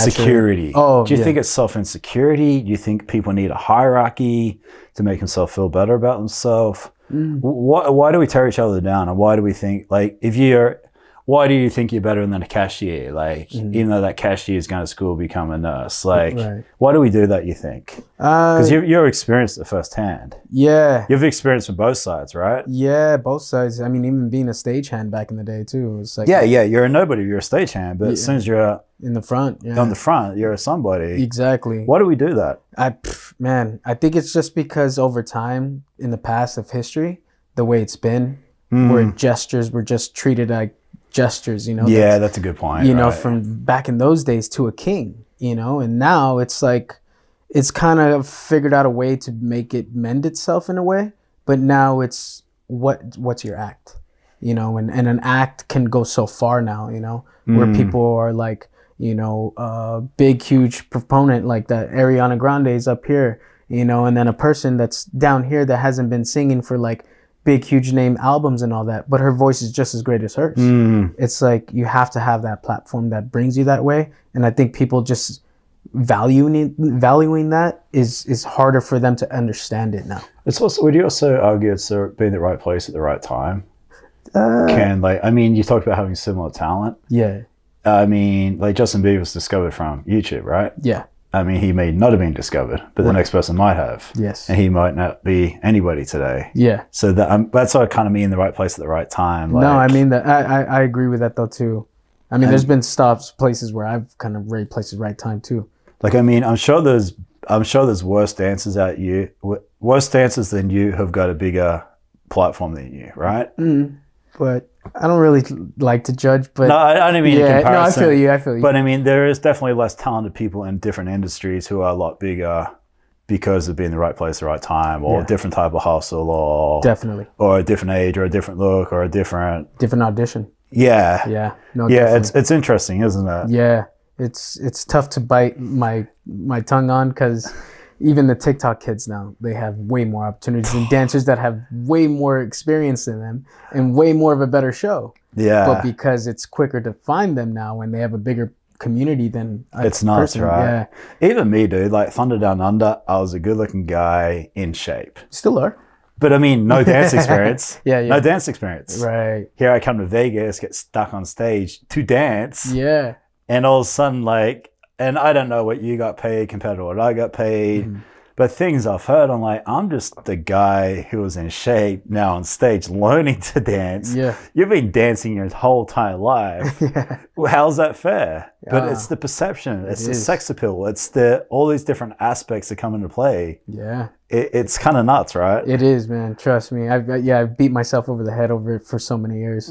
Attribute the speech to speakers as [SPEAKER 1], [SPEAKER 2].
[SPEAKER 1] Security.
[SPEAKER 2] Oh,
[SPEAKER 1] do you
[SPEAKER 2] yeah.
[SPEAKER 1] think it's self-insecurity? Do you think people need a hierarchy to make themselves feel better about themselves? Why do we tear each other down? And why do we think, like, why do you think you're better than a cashier? Like, even though that cashier is going to school, become a nurse. Like, why do we do that, you think? Because you're experienced it firsthand.
[SPEAKER 2] Yeah.
[SPEAKER 1] You've experienced from both sides, right?
[SPEAKER 2] Yeah, both sides. I mean, even being a stagehand back in the day, too. It's like,
[SPEAKER 1] yeah, you're a nobody. You're a stagehand. But as soon as you're
[SPEAKER 2] in the front,
[SPEAKER 1] on the front, you're a somebody.
[SPEAKER 2] Exactly.
[SPEAKER 1] Why do we do that?
[SPEAKER 2] I think it's just because over time, in the past of history, the way it's been, where gestures were just treated like gestures,
[SPEAKER 1] Yeah, that's a good point.
[SPEAKER 2] From back in those days to a king, and now it's like, it's kind of figured out a way to make it mend itself in a way, but now it's what's your act, and an act can go so far now, where people are like, big, huge proponent like that Ariana Grande's up here, and then a person that's down here that hasn't been singing for like big, huge name albums and all that, but her voice is just as great as hers. It's like, you have to have that platform that brings you that way. And I think people just valuing that is harder for them to understand it now.
[SPEAKER 1] It's also, would you also argue it's being the right place at the right time? You talked about having similar talent.
[SPEAKER 2] Yeah.
[SPEAKER 1] I mean, like Justin Bieber was discovered from YouTube, right?
[SPEAKER 2] Yeah.
[SPEAKER 1] I mean, he may not have been discovered, but the next person might have.
[SPEAKER 2] Yes.
[SPEAKER 1] And he might not be anybody today.
[SPEAKER 2] Yeah.
[SPEAKER 1] So that's what I kind of mean, the right place at the right time.
[SPEAKER 2] No, I mean that. I agree with that though too. I mean, there's been places where I've kind of right places, right time too.
[SPEAKER 1] Like, I mean, I'm sure there's worse dancers worse dancers than you have got a bigger platform than you, right?
[SPEAKER 2] But I don't really like to judge. But
[SPEAKER 1] no, I don't mean in comparison.
[SPEAKER 2] No, I feel you.
[SPEAKER 1] But I mean, there is definitely less talented people in different industries who are a lot bigger because of being in the right place at the right time, or a different type of hustle, or
[SPEAKER 2] definitely,
[SPEAKER 1] or a different age, or a different look, or a different
[SPEAKER 2] audition.
[SPEAKER 1] Yeah.
[SPEAKER 2] Yeah. No.
[SPEAKER 1] Yeah, it's interesting, isn't it?
[SPEAKER 2] Yeah, it's tough to bite my tongue on, because even the TikTok kids now, they have way more opportunities than dancers that have way more experience than them and way more of a better show.
[SPEAKER 1] Yeah.
[SPEAKER 2] But because it's quicker to find them now when they have a bigger community than
[SPEAKER 1] it's nuts, right? Yeah. Even me, dude, like Thunder Down Under, I was a good looking guy in shape.
[SPEAKER 2] Still are.
[SPEAKER 1] But I mean, no dance experience.
[SPEAKER 2] Yeah.
[SPEAKER 1] No dance experience.
[SPEAKER 2] Right.
[SPEAKER 1] Here I come to Vegas, get stuck on stage to dance.
[SPEAKER 2] Yeah.
[SPEAKER 1] And all of a sudden, like, and I don't know what you got paid compared to what I got paid, but things I've heard, I'm like, I'm just the guy who was in shape now on stage learning to dance.
[SPEAKER 2] Yeah.
[SPEAKER 1] You've been dancing your whole entire life.
[SPEAKER 2] Yeah.
[SPEAKER 1] Well, how's that fair? But it's the perception. It's the sex appeal. It's all these different aspects that come into play.
[SPEAKER 2] Yeah.
[SPEAKER 1] It's kind of nuts, right?
[SPEAKER 2] It is, man. Trust me. I beat myself over the head over it for so many years.